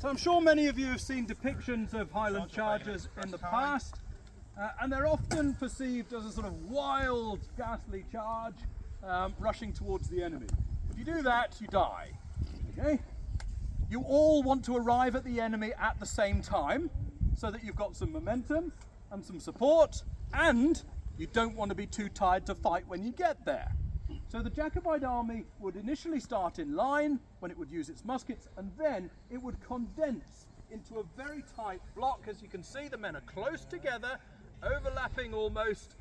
So I'm sure many of you have seen depictions of Highland chargers in the past, and they're often perceived as a sort of wild, ghastly charge rushing towards the enemy. If you do that, you die. Okay? You all want to arrive at the enemy at the same time, so that you've got some momentum and some support, and you don't want to be too tired to fight when you get there. So the Jacobite army would initially start in line when it would use its muskets, and then it would condense into a very tight block. As you can see, the men are close together, overlapping almost,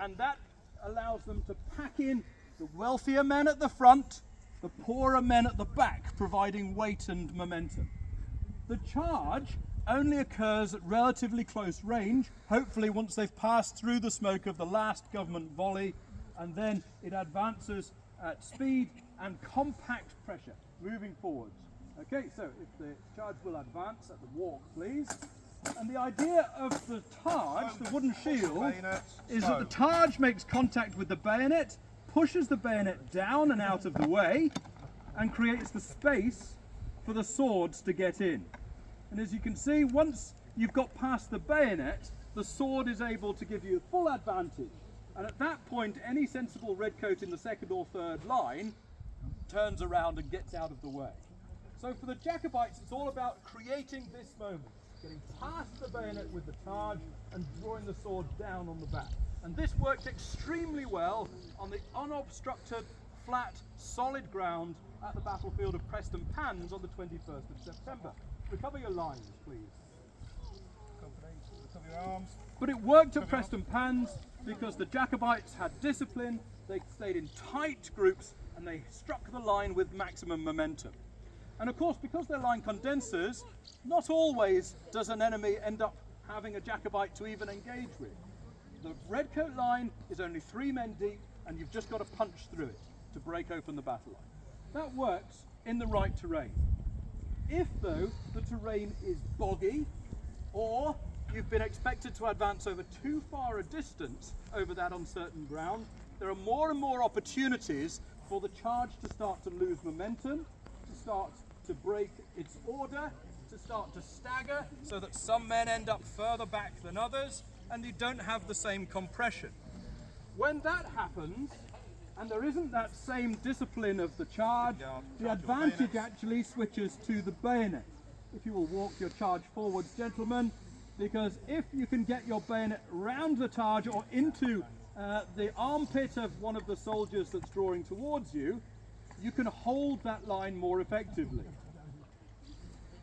and that allows them to pack in the wealthier men at the front, the poorer men at the back, providing weight and momentum. The charge only occurs at relatively close range, hopefully once they've passed through the smoke of the last government volley, and then it advances at speed and compact pressure, moving forwards. Okay, so if the charge will advance at the walk, please. And the idea of the targe, the wooden shield, is that the targe makes contact with the bayonet, pushes the bayonet down and out of the way, and creates the space for the swords to get in. And as you can see, once you've got past the bayonet, the sword is able to give you full advantage. And at that point, any sensible redcoat in the second or third line turns around and gets out of the way. So for the Jacobites, it's all about creating this moment, getting past the bayonet with the charge and drawing the sword down on the back. And this worked extremely well on the unobstructed, flat, solid ground at the battlefield of Preston Pans on the 21st of September. Recover your lines, please. Recover your arms. But it worked at Preston Pans because the Jacobites had discipline, they stayed in tight groups, and they struck the line with maximum momentum. And of course, because they're line condensers, not always does an enemy end up having a Jacobite to even engage with. The redcoat line is only 3 men deep, and you've just got to punch through it to break open the battle line. That works in the right terrain. If, though, the terrain is boggy, or you've been expected to advance over too far a distance over that uncertain ground, there are more and more opportunities for the charge to start to lose momentum, to start to break its order, to start to stagger, so that some men end up further back than others, and you don't have the same compression. When that happens, and there isn't that same discipline of the charge, the advantage actually switches to the bayonet. If you will walk your charge forwards, gentlemen, because if you can get your bayonet round the charge or into the armpit of one of the soldiers that's drawing towards you, you can hold that line more effectively.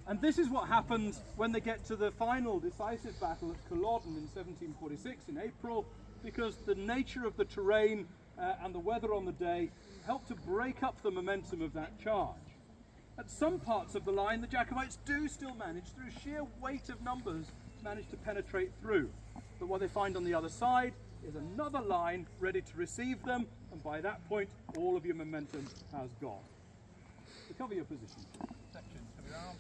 And this is what happens when they get to the final decisive battle at Culloden in 1746 in April, because the nature of the terrain and the weather on the day help to break up the momentum of that charge. At some parts of the line, the Jacobites do still manage, through sheer weight of numbers, manage to penetrate through. But what they find on the other side is another line ready to receive them, and by that point, all of your momentum has gone. Recover your position. Section, cover your arms.